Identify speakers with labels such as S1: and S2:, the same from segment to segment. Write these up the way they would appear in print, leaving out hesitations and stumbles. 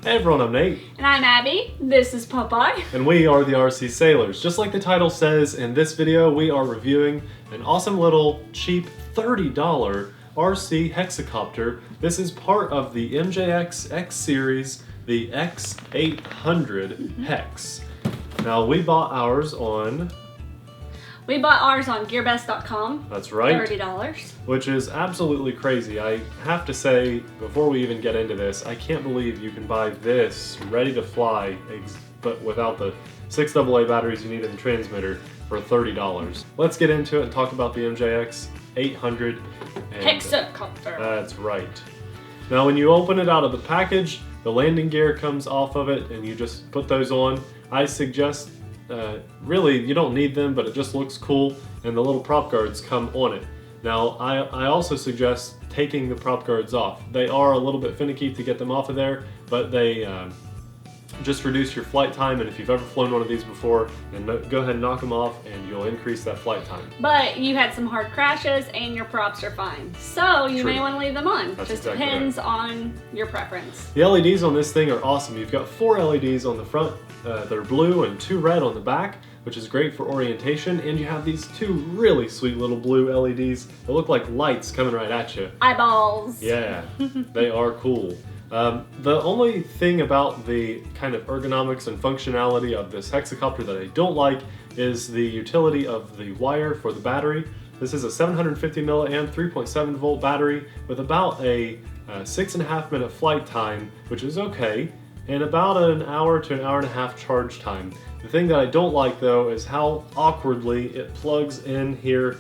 S1: Hey everyone, I'm Nate.
S2: And I'm Abby. This is Popeye.
S1: And we are the RC Sailors. Just like the title says, in this video we are reviewing an awesome little cheap $30 RC Hexacopter. This is part of the MJX X series, the X800 Hex. Now we bought ours on...
S2: We bought ours on GearBest.com.
S1: That's right.
S2: $30.
S1: Which is absolutely crazy. I have to say, before we even get into this, I can't believe you can buy this ready to fly, but without the 6 AA batteries you need in the transmitter for $30. Let's get into it and talk about the MJX 800.
S2: Hexacopter.
S1: That's right. Now when you open it out of the package, the landing gear comes off of it and you just put those on. I suggest really, you don't need them, but it just looks cool, and the little prop guards come on it. Now, I also suggest taking the prop guards off. They are a little bit finicky to get them off of there, but they just reduce your flight time, and if you've ever flown one of these before, then go ahead and knock them off, and you'll increase that flight time.
S2: But you had some hard crashes, and your props are fine. So you
S1: True.
S2: may want to leave them on.
S1: That's
S2: just
S1: exactly
S2: depends
S1: right.
S2: on your preference.
S1: The LEDs on this thing are awesome. You've got 4 LEDs on the front. They're blue and 2 red on the back, which is great for orientation, and you have these 2 really sweet little blue LEDs that look like lights coming right at you.
S2: Eyeballs.
S1: Yeah, they are cool. The only thing about the kind of ergonomics and functionality of this Hexacopter that I don't like is the utility of the wire for the battery. This is a 750 milliamp 3.7 volt battery with about a 6.5 minute flight time, which is okay, and about an hour to an hour and a half charge time. The thing that I don't like though is how awkwardly it plugs in here.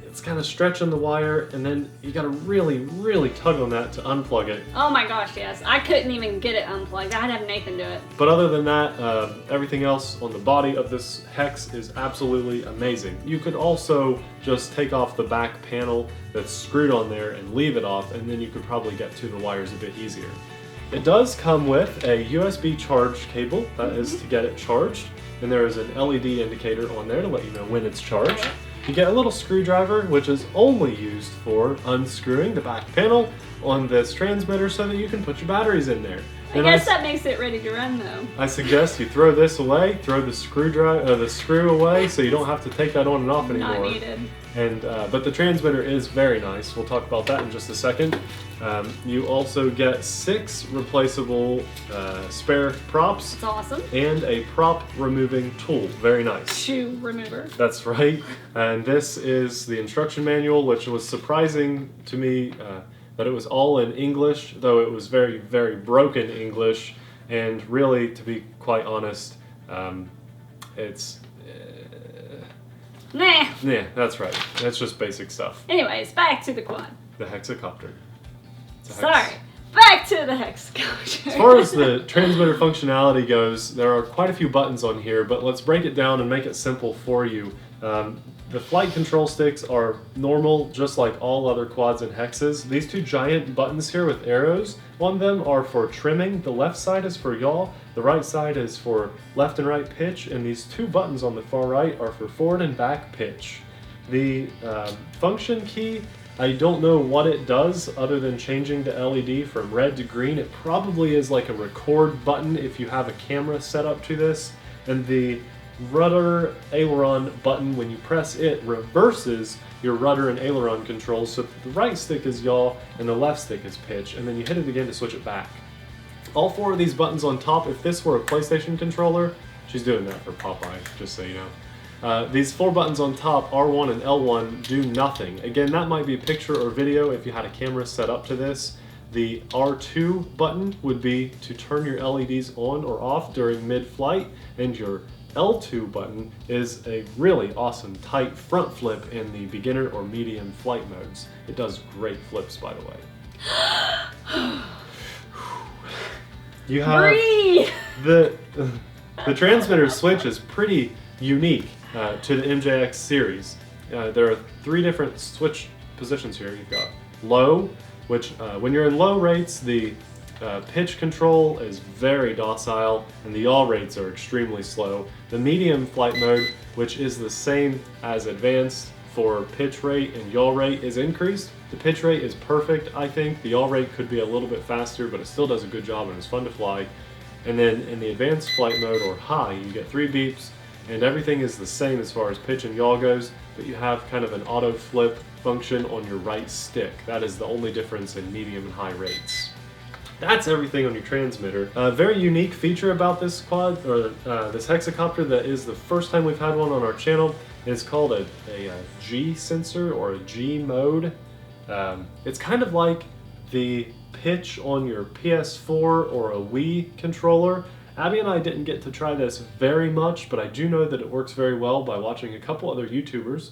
S1: It's kind of stretching the wire, and then you gotta really tug on that to unplug it.
S2: Oh my gosh, yes. I couldn't even get it unplugged. I'd have Nathan do it.
S1: But other than that, everything else on the body of this Hex is absolutely amazing. You could also just take off the back panel that's screwed on there and leave it off, and then you could probably get to the wires a bit easier. It does come with a USB charge cable, that is to get it charged, and there is an LED indicator on there to let you know when it's charged. You get a little screwdriver, which is only used for unscrewing the back panel on this transmitter so that you can put your batteries in there.
S2: I guess that makes it ready to run though.
S1: I suggest you throw this away, throw the screw away so you don't have to take that on and off anymore.
S2: Not needed.
S1: And but the transmitter is very nice. We'll talk about that in just a second. You also get 6 replaceable spare props.
S2: It's awesome.
S1: And a prop removing tool. Very nice.
S2: Shoe remover.
S1: That's right. And this is the instruction manual, which was surprising to me that it was all in English, though it was very broken English. And really, to be quite honest, it's...
S2: Nah.
S1: Yeah, that's right. That's just basic stuff.
S2: Anyways, back to the quad.
S1: The Hexacopter.
S2: Sorry. Back to the Hexacoter.
S1: As far as the transmitter functionality goes, there are quite a few buttons on here, but let's break it down and make it simple for you. The flight control sticks are normal, just like all other quads and hexes. These 2 giant buttons here with arrows on them are for trimming. The left side is for yaw, the right side is for left and right pitch, and these 2 buttons on the far right are for forward and back pitch. The function key, I don't know what it does other than changing the LED from red to green. It probably is like a record button if you have a camera set up to this. And the Rudder Aileron button, when you press it, reverses your rudder and aileron controls so that the right stick is yaw and the left stick is pitch, and then you hit it again to switch it back. All 4 of these buttons on top, if this were a PlayStation controller, she's doing that for Popeye, just so you know. These 4 buttons on top, R1 and L1, do nothing. Again, that might be picture or video if you had a camera set up to this. The R2 button would be to turn your LEDs on or off during mid-flight, and your L2 button is a really awesome tight front flip in the beginner or medium flight modes. It does great flips, by the way. You have
S2: Breathe.
S1: the transmitter switch is pretty unique to the MJX series. There are 3 different switch positions here. You've got low, which when you're in low rates, the pitch control is very docile and the yaw rates are extremely slow. The medium flight mode, which is the same as advanced for pitch rate and yaw rate is increased. The pitch rate is perfect, I think. The yaw rate could be a little bit faster, but it still does a good job and it's fun to fly. And then in the advanced flight mode or high, you get 3 beeps and everything is the same as far as pitch and yaw goes, but you have kind of an auto flip function on your right stick. That is the only difference in medium and high rates. That's everything on your transmitter. A very unique feature about this quad, or this hexacopter, that is the first time we've had one on our channel, is called a G sensor or a G mode. It's kind of like the pitch on your PS4 or a Wii controller. Abby and I didn't get to try this very much, but I do know that it works very well by watching a couple other YouTubers.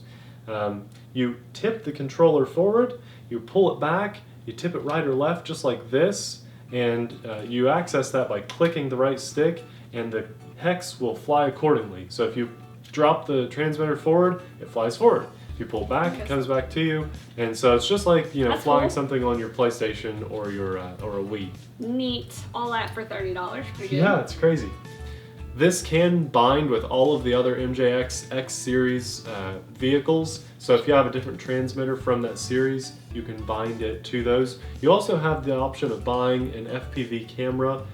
S1: You tip the controller forward, you pull it back, you tip it right or left just like this, and you access that by clicking the right stick, and the hex will fly accordingly. So if you drop the transmitter forward, it flies forward. If you pull back, it comes back to you, and so it's just like, you know,
S2: That's
S1: flying
S2: cool.
S1: something on your PlayStation or your or a Wii.
S2: Neat. All that for $30. Pretty good.
S1: Yeah, it's crazy. This can bind with all of the other MJX X series vehicles. So if you have a different transmitter from that series, you can bind it to those. You also have the option of buying an Fpv camera,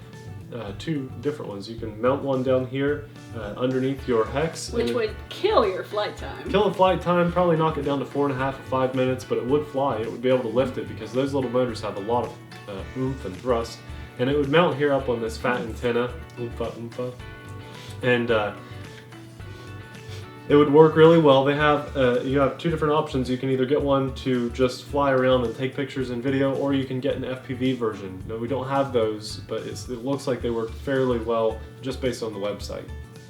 S1: 2 different ones. You can mount one down here underneath your hex.
S2: Which would kill your flight time.
S1: Kill the flight time, probably knock it down to 4.5 or 5 minutes, but it would fly. It would be able to lift it because those little motors have a lot of oomph and thrust. And it would mount here up on this fat antenna. Oompa, oompa. And it would work really well. They have you have 2 different options. You can either get one to just fly around and take pictures and video, or you can get an FPV version. No, we don't have those, but it looks like they work fairly well just based on the website.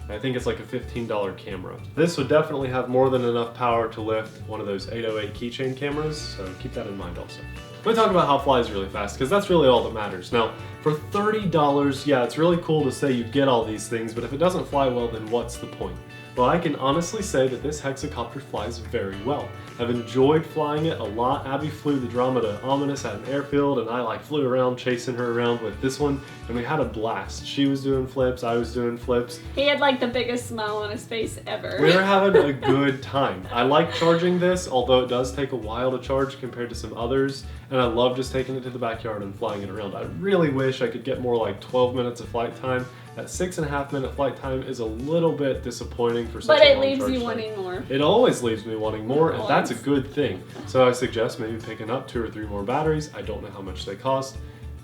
S1: I think it's like a $15 camera. This would definitely have more than enough power to lift one of those 808 keychain cameras, so keep that in mind also. Let me talk about how it flies really fast, because that's really all that matters. Now, for $30, yeah, it's really cool to say you get all these things, but if it doesn't fly well, then what's the point? Well, I can honestly say that this hexacopter flies very well. I've enjoyed flying it a lot. Abby flew the drama to Ominous at an airfield, and I flew around chasing her around with this one, and we had a blast. She was doing flips, I was doing flips.
S2: He had the biggest smile on his face ever.
S1: We were having a good time. I like charging this, although it does take a while to charge compared to some others, and I love just taking it to the backyard and flying it around. I really wish I could get more like 12 minutes of flight time. That 6.5 minute flight time is a little bit disappointing for such a long charge time.
S2: But it leaves you wanting more.
S1: It always leaves me wanting more, and that's a good thing. So I suggest maybe picking up 2 or 3 more batteries. I don't know how much they cost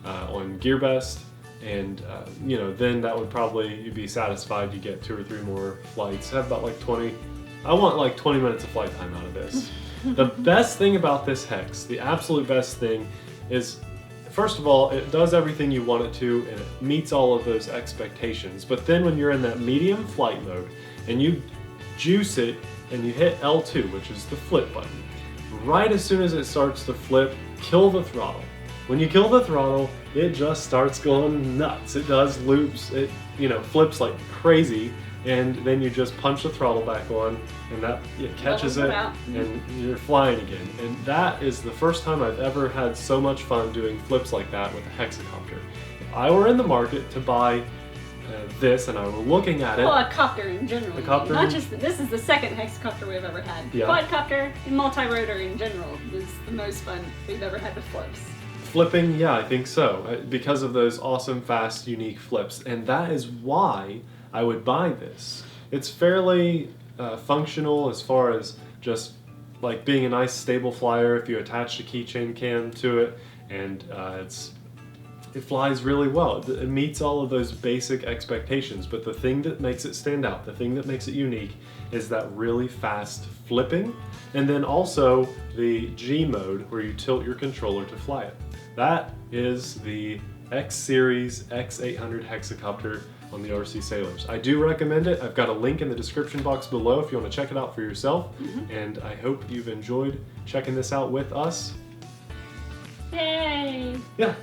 S1: on GearBest, and you know, then that would probably, you'd be satisfied. You get 2 or 3 more flights. Have about 20. I want 20 minutes of flight time out of this. The best thing about this hex, the absolute best thing, is first of all, it does everything you want it to, and it meets all of those expectations. But then when you're in that medium flight mode and you juice it and you hit L2, which is the flip button, right as soon as it starts to flip, kill the throttle. When you kill the throttle, it just starts going nuts. It does loops, it flips like crazy, and then you just punch the throttle back on, and it catches it, and you're flying again. And that is the first time I've ever had so much fun doing flips like that with a hexacopter. If I were in the market to buy this, and I were looking at it.
S2: Well, a copter in general.
S1: A copter.
S2: Not just this is the second hexacopter we've ever had.
S1: Yeah.
S2: Quadcopter and multirotor in general was the most fun we've ever had with flips.
S1: Flipping, yeah, I think so, because of those awesome, fast, unique flips, and that is why I would buy this. It's fairly functional as far as just like being a nice stable flyer if you attach a keychain cam to it, and it flies really well. It meets all of those basic expectations, but the thing that makes it stand out, the thing that makes it unique, is that really fast flipping, and then also the G mode where you tilt your controller to fly it. That is the X Series X800 Hexacopter on the RC Saylors. I do recommend it. I've got a link in the description box below if you want to check it out for yourself, and I hope you've enjoyed checking this out with us.
S2: Yay!
S1: Yeah.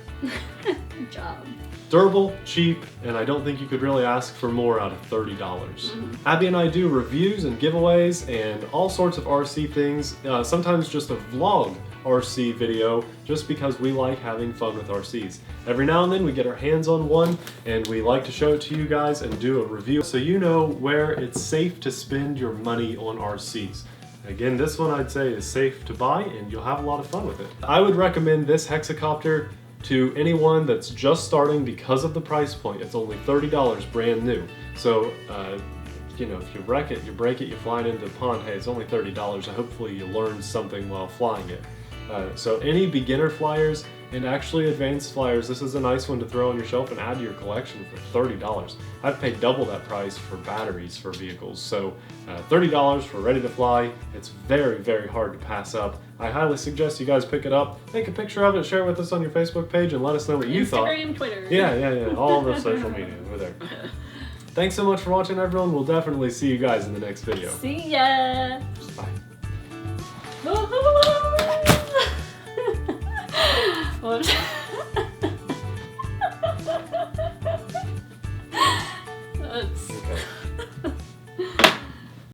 S2: Good job.
S1: Durable, cheap, and I don't think you could really ask for more out of $30. Abby and I do reviews and giveaways and all sorts of RC things, sometimes just a vlog RC video, just because we like having fun with RCs. Every now and then we get our hands on one, and we like to show it to you guys and do a review so you know where it's safe to spend your money on RCs. Again, this one I'd say is safe to buy and you'll have a lot of fun with it. I would recommend this Hexacopter to anyone that's just starting because of the price point. It's only $30 brand new. So, you know, if you wreck it, you break it, you fly it into the pond, hey, it's only $30. Hopefully you learned something while flying it. So any beginner flyers and actually advanced flyers, this is a nice one to throw on your shelf and add to your collection for $30. I've paid double that price for batteries for vehicles. So $30 for ready to fly. It's very, very hard to pass up. I highly suggest you guys pick it up, take a picture of it, share it with us on your Facebook page, and let us know what you thought.
S2: Instagram, Twitter.
S1: Yeah, all the social media over there. Thanks so much for watching, everyone. We'll definitely see you guys in the next video.
S2: See ya.
S1: Bye.
S2: Whoops.